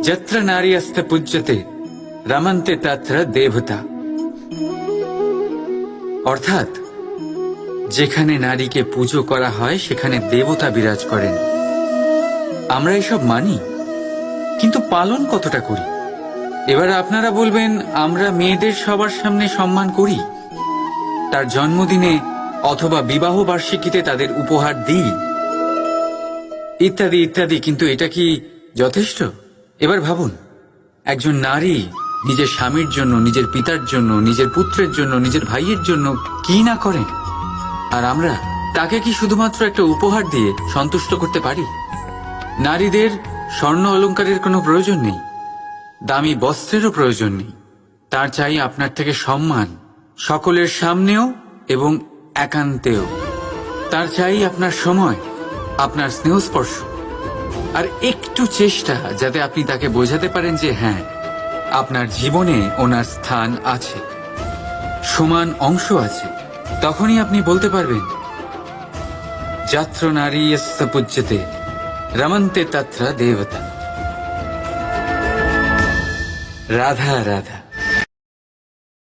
যত্র নারীস্তে পূজ্যতে রমন্তে তত্র দেবতা। অর্থাৎ যেখানে নারীকে পুজো করা হয় সেখানে দেবতা বিরাজ করেন। আমরা এসব মানি, কিন্তু পালন কতটা করি? এবার আপনারা বলবেন, আমরা মেয়েদের সবার সামনে সম্মান করি, তার জন্মদিনে অথবা বিবাহ বার্ষিকীতে তাদের উপহার দিই, ইত্যাদি ইত্যাদি, কিন্তু এটা কি যথেষ্ট? এবার ভাবুন, একজন নারী নিজের স্বামীর জন্য, নিজের পিতার জন্য, নিজের পুত্রের জন্য, নিজের ভাইয়ের জন্য কি না করেন, আর আমরা তাকে কি শুধুমাত্র একটা উপহার দিয়ে সন্তুষ্ট করতে পারি? নারীদের স্বর্ণ অলংকারের কোনো প্রয়োজন নেই, দামি বস্ত্রেরও প্রয়োজন নেই। তার চাই আপনার থেকে সম্মান, সকলের সামনেও এবং একান্তেও। তার চাই আপনার সময়, আপনার স্নেহস্পর্শ, আর একটু চেষ্টা যাতে আপনি তাকে বোঝাতে পারেন যে হ্যাঁ, আপনার জীবনে ওনার স্থান আছে, সমান অংশ আছে। তখনই আপনি বলতে পারবেন, যত্র নারীস্তে পূজ্যতে রমন্তে তত্র দেবতা। রাধা রাধা।